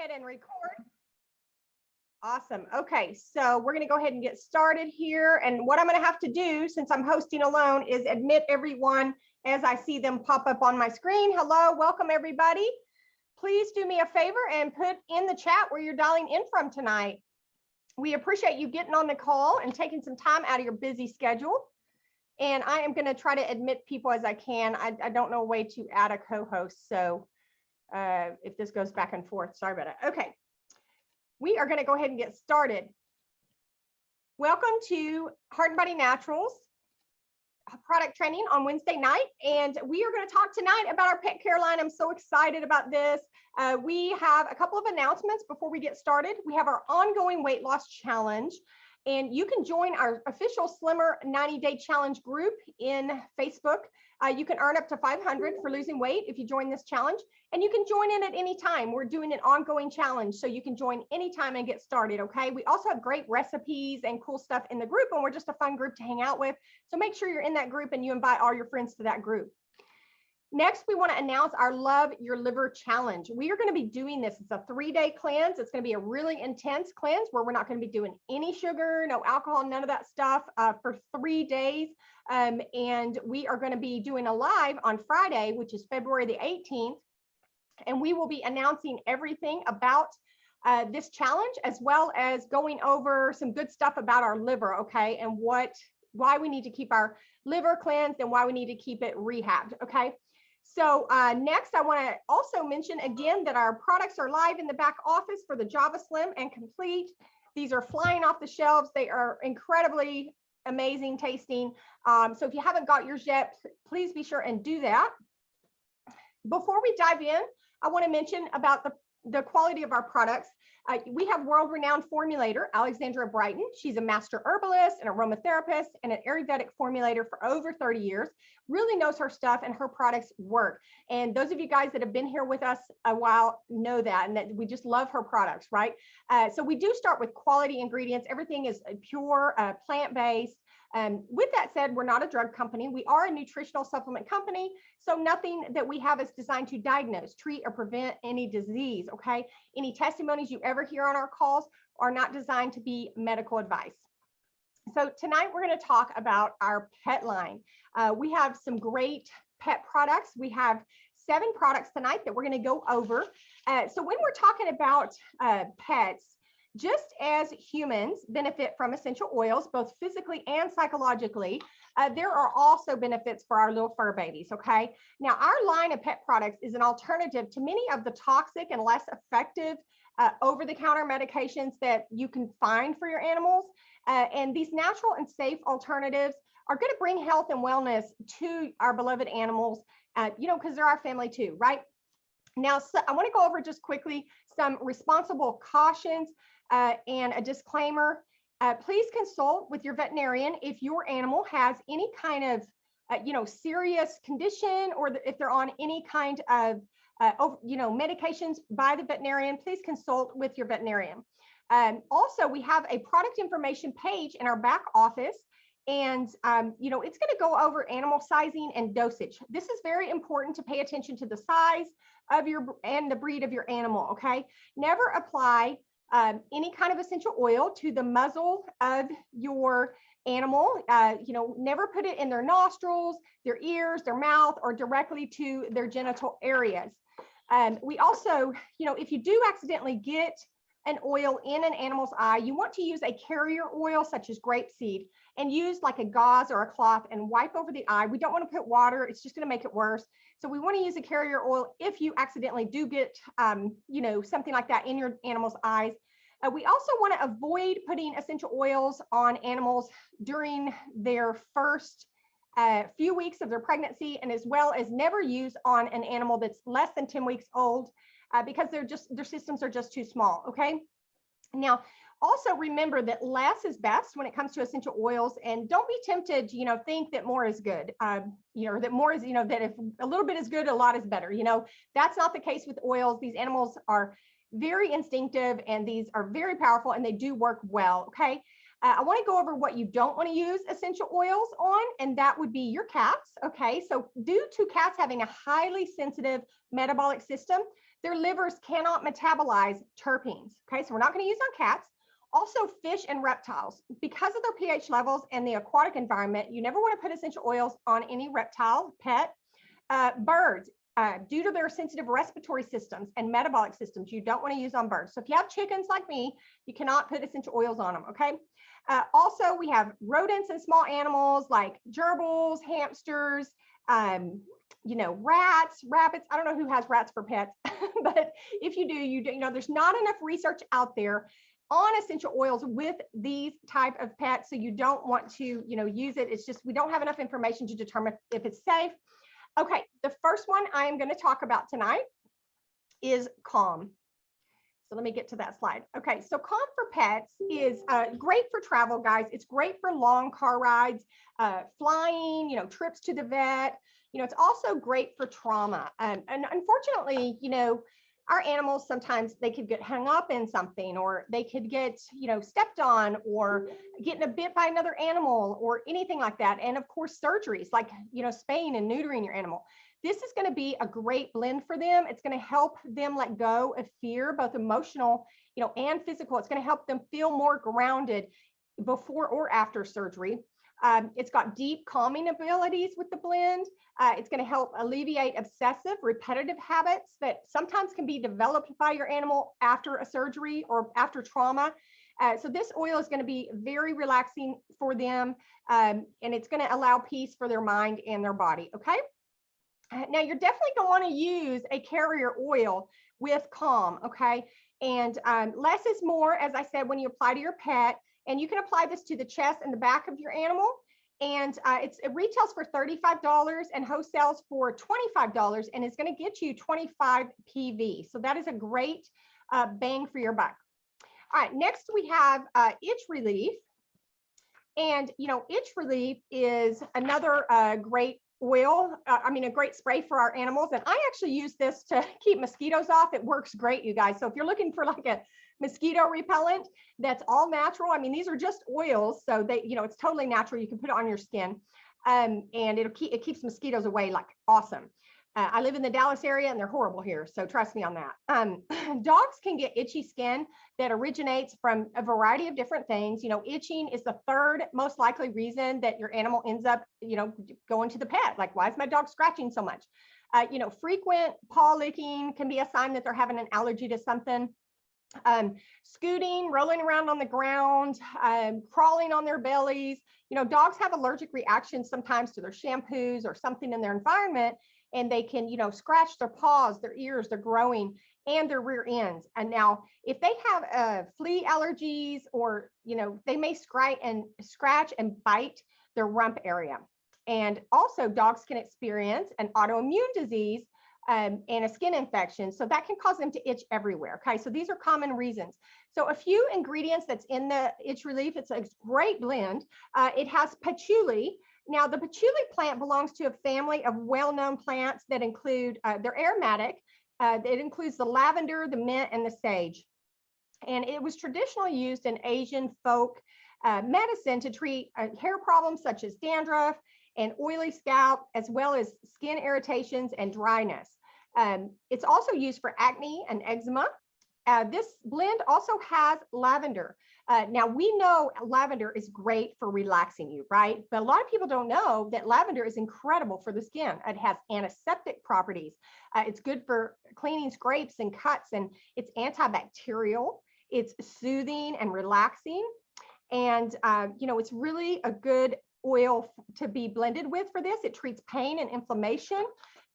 ahead and record. Awesome. Okay, so we're going to go ahead and get started here. And what I'm going to have to do, since I'm hosting alone, is admit everyone as I see them pop up on my screen. Hello, welcome everybody. Please do me a favor and put in the chat where you're dialing in from tonight. We appreciate you getting on the call and taking some time out of your busy schedule. And I am going to try to admit people as I can. I don't know a way to add a co-host. So if this goes back and forth, sorry about it. Okay. We are going to go ahead and get started. Welcome to Heart and Body Naturals product training on Wednesday night. And we are going to talk tonight about our pet care line. I'm so excited about this. We have a couple of announcements before we get started. We have our ongoing weight loss challenge. And you can join our official Slimmer 90-day challenge group in Facebook. You can earn up to $500 for losing weight if you join this challenge. And you can join in at any time. We're doing an ongoing challenge, so you can join anytime and get started, okay? We also have great recipes and cool stuff in the group, and we're just a fun group to hang out with. So make sure you're in that group and you invite all your friends to that group. Next, we want to announce our Love Your Liver Challenge. We are going to be doing this. It's a 3-day cleanse. It's going to be a really intense cleanse where we're not going to be doing any sugar, no alcohol, none of that stuff for 3 days. And we are going to be doing a live on Friday, which is February the 18th. And we will be announcing everything about this challenge, as well as going over some good stuff about our liver, okay? And why we need to keep our liver cleansed and why we need to keep it rehabbed, okay? So next, I want to also mention again that our products are live in the back office for the Java Slim and Complete. These are flying off the shelves. They are incredibly amazing tasting. So if you haven't got yours yet, please be sure and do that. Before we dive in, I want to mention about the quality of our products. We have world-renowned formulator, Alexandra Brighton. She's a master herbalist, an aromatherapist, and an Ayurvedic formulator for over 30 years. Really knows her stuff and her products work. And those of you guys that have been here with us a while know that, and that we just love her products, right? So we do start with quality ingredients. Everything is pure, plant-based. With that said, we're not a drug company. We are a nutritional supplement company. So nothing that we have is designed to diagnose, treat, or prevent any disease, okay? Any testimonies you ever hear on our calls are not designed to be medical advice. So tonight we're going to talk about our pet line. We have some great pet products. We have 7 products tonight that we're going to go over. So when we're talking about pets, just as humans benefit from essential oils, both physically and psychologically, there are also benefits for our little fur babies, okay? Now, our line of pet products is an alternative to many of the toxic and less effective over-the-counter medications that you can find for your animals. And these natural and safe alternatives are going to bring health and wellness to our beloved animals, you know, because they're our family too, right? Now, so I want to go over just quickly some responsible cautions and a disclaimer. Please consult with your veterinarian if your animal has any kind of, you know, serious condition, or if they're on any kind of, you know, medications by the veterinarian. Please consult with your veterinarian. Also, we have a product information page in our back office. And, you know, it's going to go over animal sizing and dosage. This is very important to pay attention to the size of and the breed of your animal, okay? Never apply any kind of essential oil to the muzzle of your animal. You know, never put it in their nostrils, their ears, their mouth, or directly to their genital areas. We also, you know, if you do accidentally get an oil in an animal's eye, you want to use a carrier oil such as grapeseed, and use like a gauze or a cloth and wipe over the eye. We don't want to put water. It's just going to make it worse. So we want to use a carrier oil if you accidentally do get, you know, something like that in your animal's eyes. We also want to avoid putting essential oils on animals during their first few weeks of their pregnancy, and as well as never use on an animal that's less than 10 weeks old because their systems are just too small, okay? Now, also remember that less is best when it comes to essential oils, and don't be tempted, you know, think that more is good, you know, that more is, you know, that if a little bit is good, a lot is better. You know, that's not the case with oils. These animals are very instinctive, and these are very powerful, and they do work well, okay? I want to go over what you don't want to use essential oils on, and that would be your cats, okay? So due to cats having a highly sensitive metabolic system, Their livers cannot metabolize terpenes. Okay, so we're not going to use on cats. Also, fish and reptiles, because of their pH levels and the aquatic environment, you never want to put essential oils on any reptile, pet. Birds, due to their sensitive respiratory systems and metabolic systems, you don't want to use on birds. So if you have chickens like me, you cannot put essential oils on them, okay? Also, we have rodents and small animals like gerbils, hamsters, you know, rats, rabbits. I don't know who has rats for pets, but if you do, you know, there's not enough research out there on essential oils with these type of pets. So you don't want to, you know, use it. It's just, we don't have enough information to determine if it's safe. Okay, the first one I am going to talk about tonight is Calm. So let me get to that slide. Okay, so Calm for Pets is great for travel, guys. It's great for long car rides, flying, you know, trips to the vet. You know, it's also great for trauma. And unfortunately, you know, our animals, sometimes they could get hung up in something, or they could get, you know, stepped on, or getting a bit by another animal, or anything like that. And of course, surgeries like, you know, spaying and neutering your animal. This is going to be a great blend for them. It's going to help them let go of fear, both emotional, you know, and physical. It's going to help them feel more grounded before or after surgery. It's got deep calming abilities with the blend. It's going to help alleviate obsessive, repetitive habits that sometimes can be developed by your animal after a surgery or after trauma. So this oil is going to be very relaxing for them, and it's going to allow peace for their mind and their body. Okay. Now, you're definitely going to want to use a carrier oil with Calm. Okay. And less is more, as I said, when you apply to your pet. And you can apply this to the chest and the back of your animal. And it retails for $35 and wholesales for $25, and it's going to get you 25 PV. So that is a great bang for your buck. All right, next we have itch relief. And, you know, itch relief is another great oil, a great spray for our animals. And I actually use this to keep mosquitoes off. It works great, you guys. So if you're looking for like a mosquito repellent that's all natural, I mean, these are just oils, so they, you know, it's totally natural. You can put it on your skin, and it keeps mosquitoes away like awesome. I live in the Dallas area, and they're horrible here, so trust me on that. Dogs can get itchy skin that originates from a variety of different things. You know, itching is the third most likely reason that your animal ends up, you know, going to the pet. Like, why is my dog scratching so much? You know, frequent paw licking can be a sign that they're having an allergy to something. Scooting, rolling around on the ground, crawling on their bellies. You know, dogs have allergic reactions sometimes to their shampoos or something in their environment, and they can, you know, scratch their paws, their ears, their growing, and their rear ends. And now, if they have flea allergies, or, you know, they may scratch and bite their rump area. And also, dogs can experience an autoimmune disease and a skin infection. So that can cause them to itch everywhere. Okay, so these are common reasons. So a few ingredients that's in the itch relief. It's a great blend. It has patchouli. Now, the patchouli plant belongs to a family of well-known plants that include, they're aromatic. It includes the lavender, the mint, and the sage. And it was traditionally used in Asian folk medicine to treat hair problems such as dandruff and oily scalp, as well as skin irritations and dryness. It's also used for acne and eczema. This blend also has lavender. Now, we know lavender is great for relaxing you, right? But a lot of people don't know that lavender is incredible for the skin. It has antiseptic properties. It's good for cleaning scrapes and cuts, and it's antibacterial. It's soothing and relaxing. And, you know, it's really a good oil to be blended with for this. It treats pain and inflammation.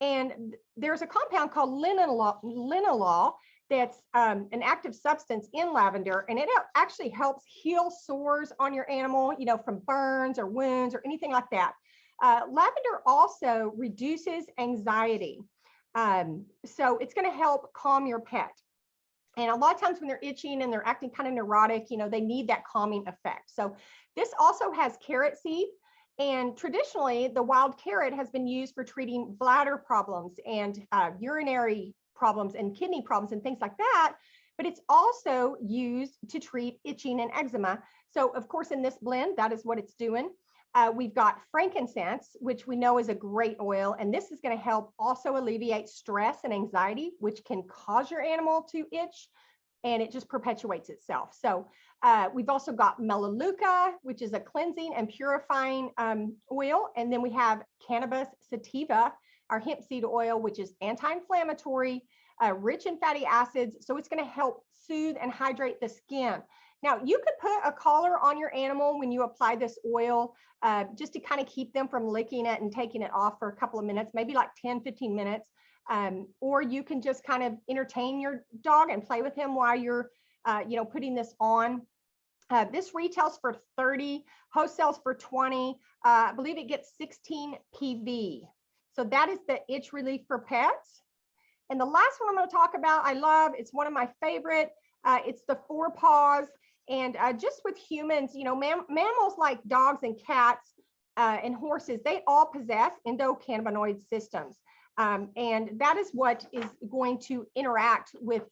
And there's a compound called linalool that's an active substance in lavender, and it actually helps heal sores on your animal, you know, from burns or wounds or anything like that. Lavender also reduces anxiety. So it's going to help calm your pet. And a lot of times when they're itching and they're acting kind of neurotic, you know, they need that calming effect. So this also has carrot seed. And traditionally, the wild carrot has been used for treating bladder problems and urinary problems and kidney problems and things like that. But it's also used to treat itching and eczema. So, of course, in this blend, that is what it's doing. We've got frankincense, which we know is a great oil, and this is going to help also alleviate stress and anxiety, which can cause your animal to itch, and it just perpetuates itself. So we've also got melaleuca, which is a cleansing and purifying oil, and then we have cannabis sativa, our hemp seed oil, which is anti-inflammatory, rich in fatty acids, so it's going to help soothe and hydrate the skin. Now, you could put a collar on your animal when you apply this oil, just to kind of keep them from licking it and taking it off for a couple of minutes, maybe like 10, 15 minutes. Or you can just kind of entertain your dog and play with him while you're, putting this on. This retails for 30, wholesales for 20. I believe it gets 16 PV. So that is the itch relief for pets. And the last one I'm going to talk about, I love, it's one of my favorite. It's the Paws. And just with humans, mammals like dogs and cats and horses, they all possess endocannabinoid systems. And that is what is going to interact with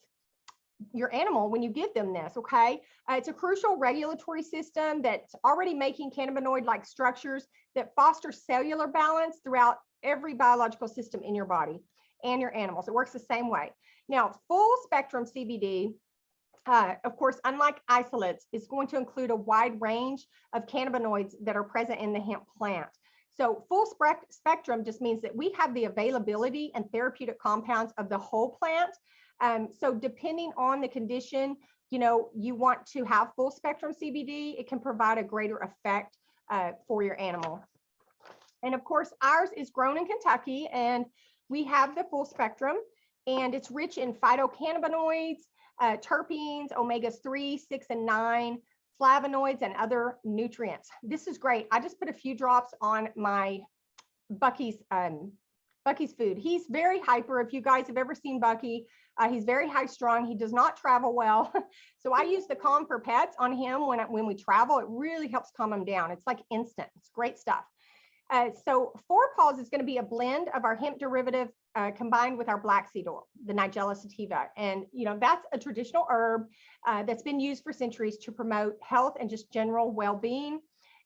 your animal when you give them this, okay? It's a crucial regulatory system that's already making cannabinoid-like structures that foster cellular balance throughout every biological system in your body and your animals. It works the same way. Now, full spectrum CBD, of course, unlike isolates, is going to include a wide range of cannabinoids that are present in the hemp plant. So full spectrum just means that we have the availability and therapeutic compounds of the whole plant. So depending on the condition, you want to have full spectrum CBD, it can provide a greater effect for your animal. And of course, ours is grown in Kentucky, and we have the full spectrum, and it's rich in phytocannabinoids, terpenes, omegas 3, 6, and 9, flavonoids, and other nutrients. This is great. I just put a few drops on my Bucky's food. He's very hyper. If you guys have ever seen Bucky, he's very high strung. He does not travel well. So I use the Calm for Pets on him when we travel. It really helps calm him down. It's like instant. It's great stuff. So Paws is going to be a blend of our hemp derivative combined with our black seed oil, the Nigella sativa. And, that's a traditional herb that's been used for centuries to promote health and just general well-being.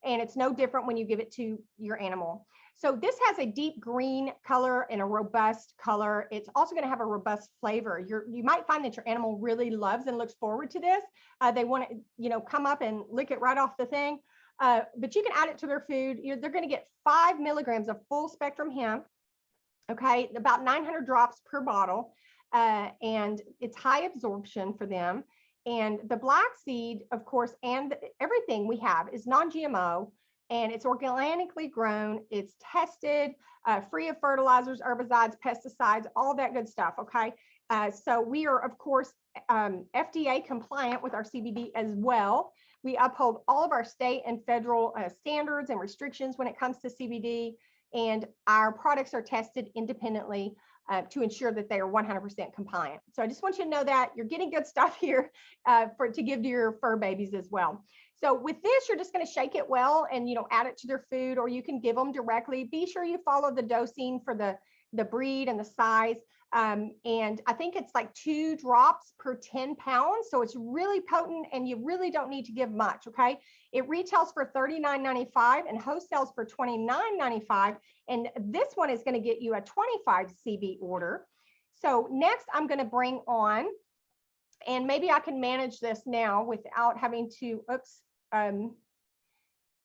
And it's no different when you give it to your animal. So this has a deep green color and a robust color. It's also going to have a robust flavor. You might find that your animal really loves and looks forward to this. They want to, come up and lick it right off the thing. But you can add it to their food. They're going to get 5 milligrams of full spectrum hemp. Okay, about 900 drops per bottle. And it's high absorption for them. And the black seed, of course, and everything we have is non-GMO, and it's organically grown. It's tested, free of fertilizers, herbicides, pesticides, all that good stuff. Okay. So we are, of course, FDA compliant with our CBD as well. We uphold all of our state and federal standards and restrictions when it comes to CBD, and our products are tested independently to ensure that they are 100% compliant. So I just want you to know that you're getting good stuff here to give to your fur babies as well. So with this, you're just going to shake it well and, add it to their food, or you can give them directly. Be sure you follow the dosing for the breed and the size. And I think it's like 2 drops per 10 pounds. So it's really potent, and you really don't need to give much. Okay. It retails for $39.95 and wholesales for $29.95. And this one is going to get you a 25 CB order. So next I'm going to bring on, and maybe I can manage this now without having to,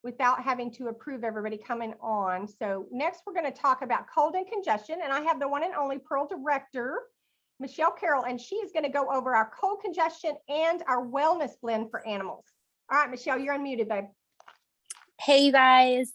without having to approve everybody coming on. So next we're going to talk about cold and congestion. And I have the one and only Pearl Director, Michelle Carroll, and she is going to go over our cold congestion and our wellness blend for animals. All right, Michelle, you're unmuted, babe. Hey, you guys.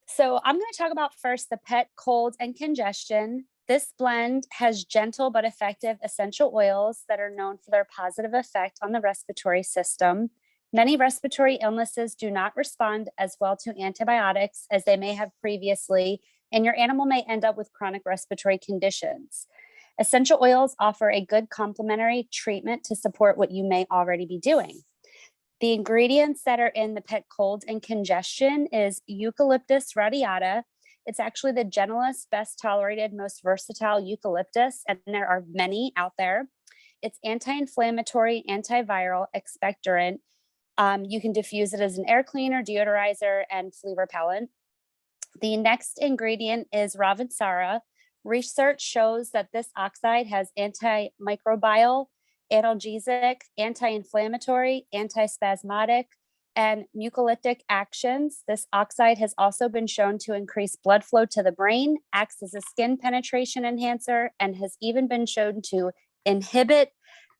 So I'm going to talk about first the pet cold and congestion. This blend has gentle but effective essential oils that are known for their positive effect on the respiratory system. Many respiratory illnesses do not respond as well to antibiotics as they may have previously, and your animal may end up with chronic respiratory conditions. Essential oils offer a good complementary treatment to support what you may already be doing. The ingredients that are in the pet cold and congestion is eucalyptus radiata. It's actually the gentlest, best tolerated, most versatile eucalyptus, and there are many out there. It's anti-inflammatory, antiviral, expectorant, You can diffuse it as an air cleaner, deodorizer, and flea repellent. The next ingredient is Ravensara. Research shows that this oxide has antimicrobial, analgesic, anti-inflammatory, antispasmodic, and mucolytic actions. This oxide has also been shown to increase blood flow to the brain, acts as a skin penetration enhancer, and has even been shown to inhibit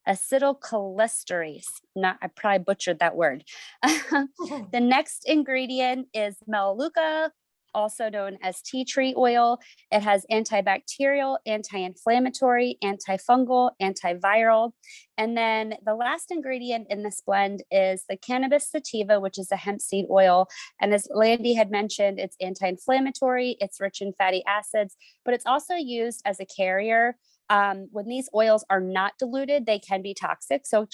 acetylcholinesterase. I probably butchered that word. The next ingredient is Melaleuca, also known as tea tree oil. It has antibacterial, anti-inflammatory, antifungal, antiviral. And then the last ingredient in this blend is the cannabis sativa, which is a hemp seed oil. And as Landy had mentioned, it's anti-inflammatory, it's rich in fatty acids, but it's also used as a carrier. When these oils are not diluted, they can be toxic. So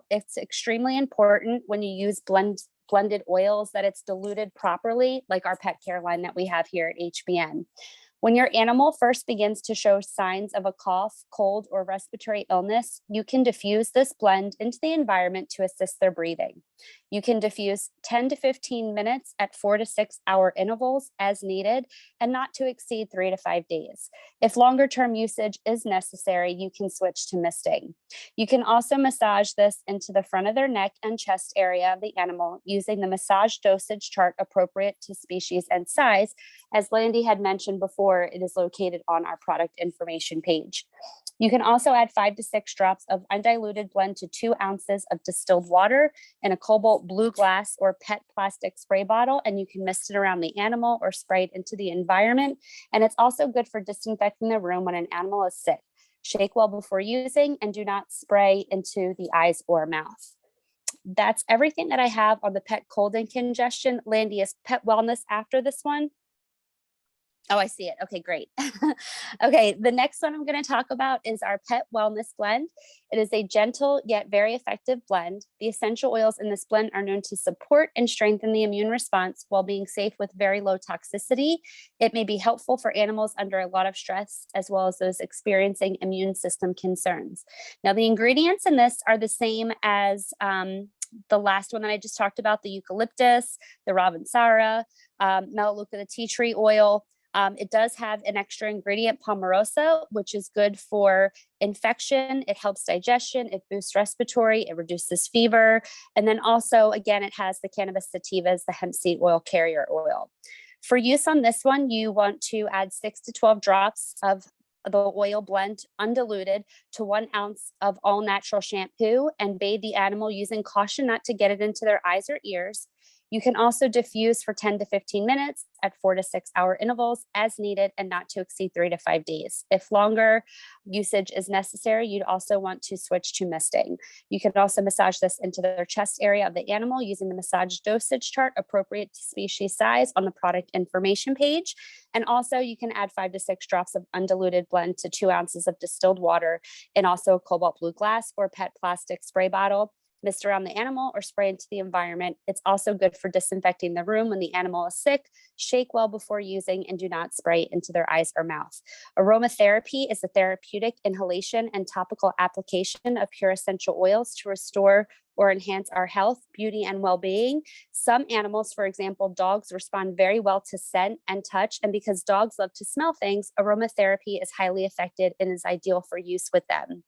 it's extremely important when you use blended oils that it's diluted properly, like our pet care line that we have here at HBN. When your animal first begins to show signs of a cough, cold, or respiratory illness, you can diffuse this blend into the environment to assist their breathing. You can diffuse 10 to 15 minutes at 4 to 6 hour intervals as needed, and not to exceed 3 to 5 days. If longer term usage is necessary, you can switch to misting. You can also massage this into the front of their neck and chest area of the animal using the massage dosage chart appropriate to species and size. As Landy had mentioned before, it is located on our product information page. You can also add 5 to 6 drops of undiluted blend to 2 ounces of distilled water in a cobalt blue glass or PET plastic spray bottle, and you can mist it around the animal or spray it into the environment. And it's also good for disinfecting the room when an animal is sick. Shake well before using, and do not spray into the eyes or mouth. That's everything that I have on the pet cold and congestion. Landy, is pet wellness after this one? Oh, I see it. Okay, great. Okay, the next one I'm going to talk about is our pet wellness blend. It is a gentle yet very effective blend. The essential oils in this blend are known to support and strengthen the immune response while being safe with very low toxicity. It may be helpful for animals under a lot of stress, as well as those experiencing immune system concerns. Now, the ingredients in this are the same as the last one that I just talked about, the eucalyptus, the Ravensara, Melaleuca, the tea tree oil. It does have an extra ingredient, palmarosa, which is good for infection. It helps digestion. It boosts respiratory. It reduces fever. And then also, again, it has the cannabis sativa as the hemp seed oil carrier oil. For use on this one, you want to add 6 to 12 drops of the oil blend undiluted to 1 ounce of all natural shampoo, and bathe the animal using caution not to get it into their eyes or ears. You can also diffuse for 10 to 15 minutes at 4 to 6 hour intervals as needed, and not to exceed 3 to 5 days. If longer usage is necessary, you'd also want to switch to misting. You can also massage this into the chest area of the animal using the massage dosage chart appropriate to species size on the product information page. And also you can add 5 to 6 drops of undiluted blend to 2 ounces of distilled water in also a cobalt blue glass or PET plastic spray bottle. Mist around the animal or spray into the environment. It's also good for disinfecting the room when the animal is sick. Shake well before using, and do not spray into their eyes or mouth. Aromatherapy is a therapeutic inhalation and topical application of pure essential oils to restore or enhance our health, beauty, and well-being. Some animals, for example, dogs, respond very well to scent and touch. And because dogs love to smell things, aromatherapy is highly effective and is ideal for use with them.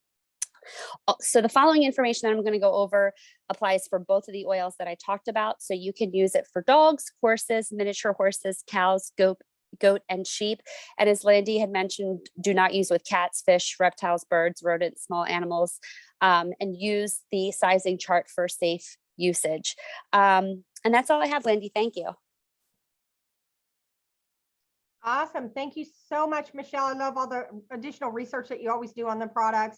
So the following information that I'm going to go over applies for both of the oils that I talked about. So you can use it for dogs, horses, miniature horses, cows, goat, and sheep. And as Landy had mentioned, do not use with cats, fish, reptiles, birds, rodents, small animals, and use the sizing chart for safe usage. And that's all I have, Landy. Thank you. Awesome. Thank you so much, Michelle. I love all the additional research that you always do on the products.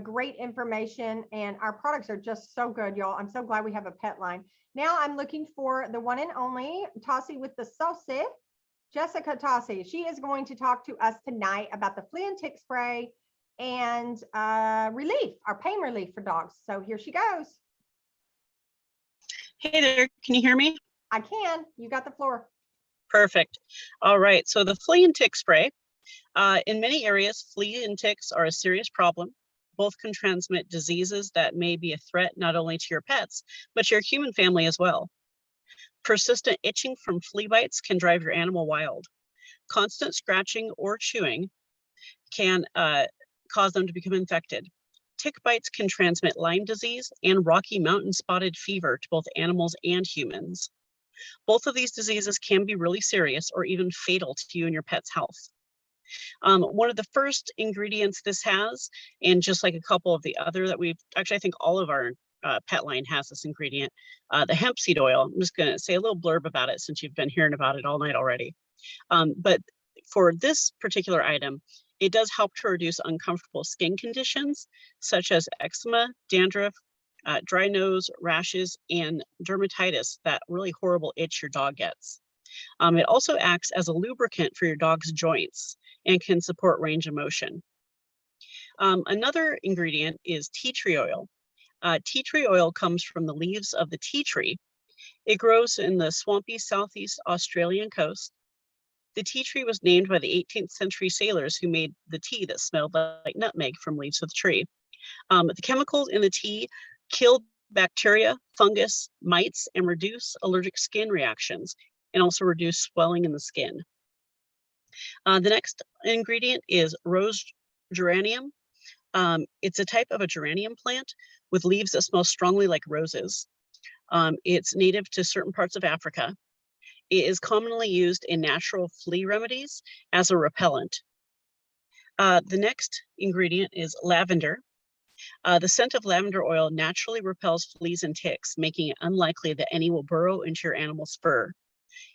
Great information, and our products are just so good, y'all. I'm so glad we have a pet line. Now I'm looking for the one and only Tassi with the sauce, Jessica Tassi. She is going to talk to us tonight about the flea and tick spray and relief, our pain relief for dogs. So here she goes. Hey there, can you hear me? I can. You got the floor. Perfect. All right, so the flea and tick spray. In many areas, flea and ticks are a serious problem. both can transmit diseases that may be a threat not only to your pets, but to your human family as well. Persistent itching from flea bites can drive your animal wild. Constant scratching or chewing can cause them to become infected. Tick bites can transmit Lyme disease and Rocky Mountain spotted fever to both animals and humans. Both of these diseases can be really serious or even fatal to you and your pet's health. One of the first ingredients this has, and just like a couple of the other that we've, actually I think all of our pet line has this ingredient, the hemp seed oil. I'm just gonna say a little blurb about it since you've been hearing about it all night already. But for this particular item, it does help to reduce uncomfortable skin conditions such as eczema, dandruff, dry nose, rashes, and dermatitis, that really horrible itch your dog gets. It also acts as a lubricant for your dog's joints and can support range of motion. Another ingredient is tea tree oil. Tea tree oil comes from the leaves of the tea tree. It grows in the swampy southeast Australian coast. The tea tree was named by the 18th century sailors who made the tea that smelled like nutmeg from leaves of the tree. The chemicals in the tea kill bacteria, fungus, mites, and reduce allergic skin reactions, and also reduce swelling in the skin. The next ingredient is rose geranium. It's a type of a geranium plant with leaves that smell strongly like roses. It's native to certain parts of Africa. It is commonly used in natural flea remedies as a repellent. The next ingredient is lavender. The scent of lavender oil naturally repels fleas and ticks, making it unlikely that any will burrow into your animal's fur.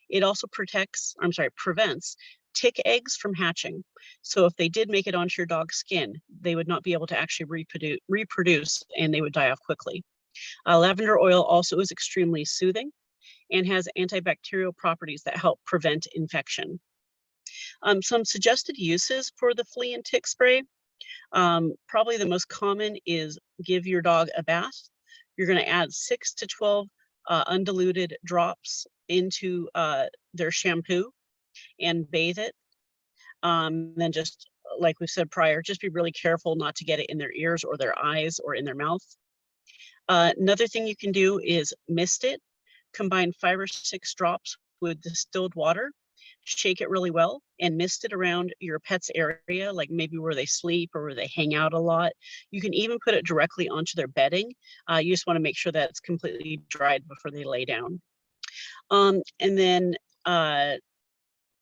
It also prevents tick eggs from hatching. So if they did make it onto your dog's skin, they would not be able to actually reproduce and they would die off quickly. Lavender oil also is extremely soothing and has antibacterial properties that help prevent infection. Some suggested uses for the flea and tick spray. Probably the most common is give your dog a bath. You're going to add 6 to 12 undiluted drops into their shampoo and bathe it. Then just like we said prior, just be really careful not to get it in their ears or their eyes or in their mouth. Another thing you can do is mist it. Combine 5 or 6 drops with distilled water, shake it really well, and mist it around your pet's area, like maybe where they sleep or where they hang out a lot. You can even put it directly onto their bedding. You just want to make sure that it's completely dried before they lay down. And then,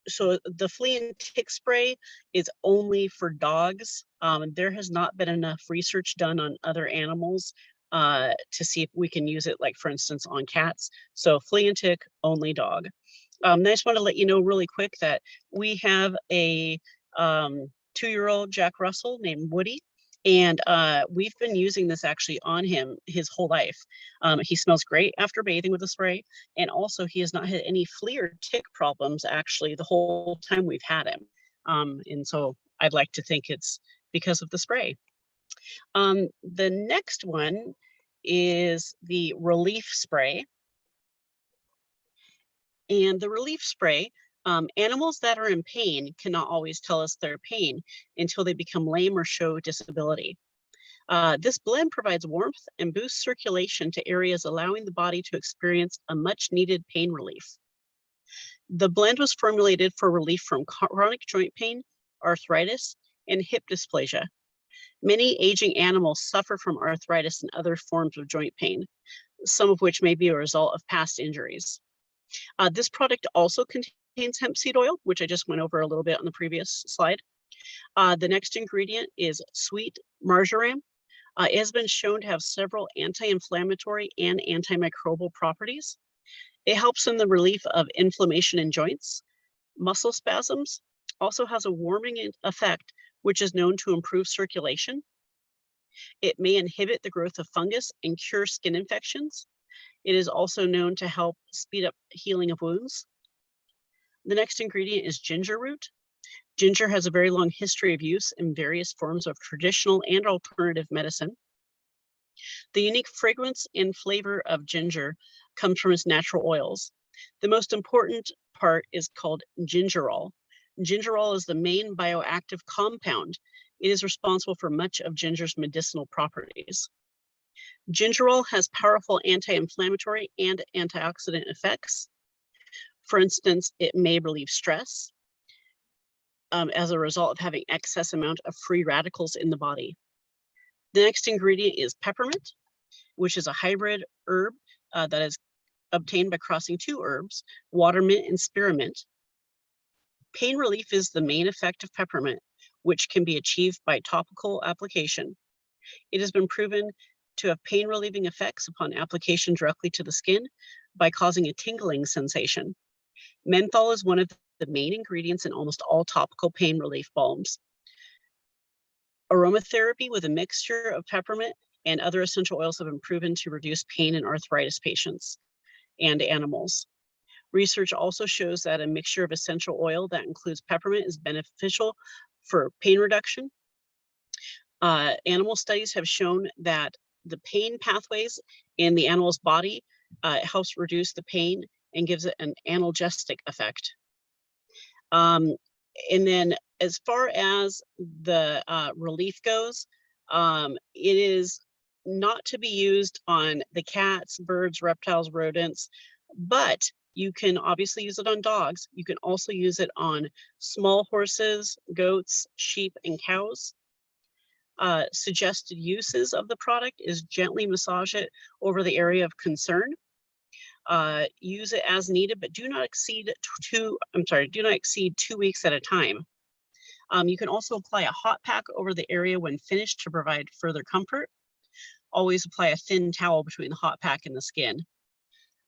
so the flea and tick spray is only for dogs. There has not been enough research done on other animals to see if we can use it, like for instance, on cats. So flea and tick, only dog. I just want to let you know really quick that we have a 2-year-old Jack Russell named Woody, and we've been using this actually on him his whole life. He smells great after bathing with the spray, and also he has not had any flea or tick problems actually the whole time we've had him. And so I'd like to think it's because of the spray. The next one is the relief spray. And the relief spray, animals that are in pain cannot always tell us their pain until they become lame or show disability. This blend provides warmth and boosts circulation to areas, allowing the body to experience a much needed pain relief. The blend was formulated for relief from chronic joint pain, arthritis, and hip dysplasia. Many aging animals suffer from arthritis and other forms of joint pain, some of which may be a result of past injuries. This product also contains hemp seed oil, which I just went over a little bit on the previous slide. The next ingredient is sweet marjoram. It has been shown to have several anti-inflammatory and antimicrobial properties. It helps in the relief of inflammation in joints, muscle spasms, also has a warming effect, which is known to improve circulation. It may inhibit the growth of fungus and cure skin infections. It is also known to help speed up healing of wounds. The next ingredient is ginger root. Ginger has a very long history of use in various forms of traditional and alternative medicine. The unique fragrance and flavor of ginger comes from its natural oils. The most important part is called gingerol. Gingerol is the main bioactive compound It is responsible for much of ginger's medicinal properties. Gingerol has powerful anti-inflammatory and antioxidant effects. For instance, it may relieve stress as a result of having excess amount of free radicals in the body. The next ingredient is peppermint, which is a hybrid herb that is obtained by crossing two herbs, watermint and spearmint. Pain relief is the main effect of peppermint, which can be achieved by topical application. It has been proven to have pain relieving effects upon application directly to the skin by causing a tingling sensation. Menthol is one of the main ingredients in almost all topical pain relief balms. Aromatherapy with a mixture of peppermint and other essential oils have been proven to reduce pain in arthritis patients and animals. Research also shows that a mixture of essential oil that includes peppermint is beneficial for pain reduction. Animal studies have shown that the pain pathways in the animal's body helps reduce the pain and gives it an analgesic effect. And then as far as the relief goes, it is not to be used on the cats, birds, reptiles, rodents, but you can obviously use it on dogs. You can also use it on small horses, goats, sheep, and cows. Suggested uses of the product is gently massage it over the area of concern. Use it as needed, but do not exceed 2 weeks at a time. You can also apply a hot pack over the area when finished to provide further comfort. Always apply a thin towel between the hot pack and the skin.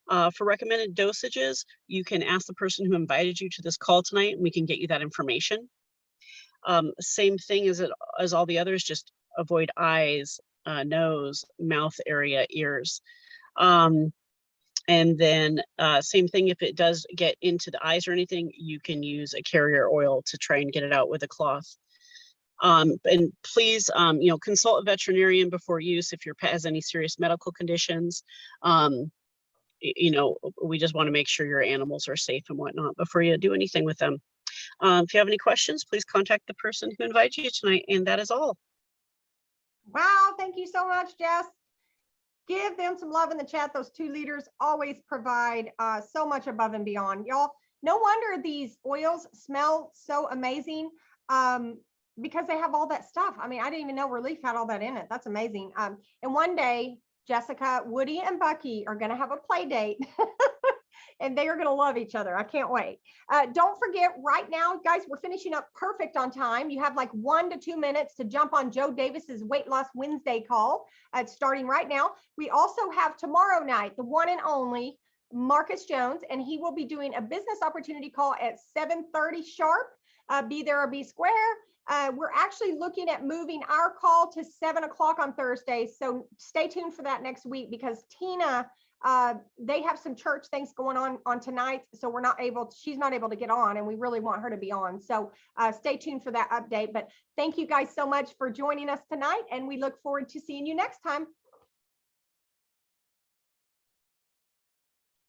For recommended dosages, you can ask the person who invited you to this call tonight, and we can get you that information. Same thing as all the others, just avoid eyes, nose, mouth area, ears. And then same thing, if it does get into the eyes or anything, you can use a carrier oil to try and get it out with a cloth. And please, consult a veterinarian before use if your pet has any serious medical conditions. We just want to make sure your animals are safe and whatnot before you do anything with them. If you have any questions, please contact the person who invited you tonight, and that is all. Wow, thank you so much, Jess. Give them some love in the chat. Those 2 leaders always provide so much above and beyond. Y'all, no wonder these oils smell so amazing because they have all that stuff. I mean, I didn't even know Relief had all that in it. That's amazing. And one day, Jessica, Woody, and Bucky are going to have a play date. And they are going to love each other. I can't wait. Don't forget, right now, guys, we're finishing up perfect on time. You have like 1 to 2 minutes to jump on Joe Davis's Weight Loss Wednesday call. It's starting right now. We also have tomorrow night, the one and only Marcus Jones, and he will be doing a business opportunity call at 7:30 sharp. Be there or be square. We're actually looking at moving our call to 7 o'clock on Thursday. So stay tuned for that next week because Tina, they have some church things going on tonight. So she's not able to get on, and we really want her to be on. So stay tuned for that update. But thank you guys so much for joining us tonight. And we look forward to seeing you next time.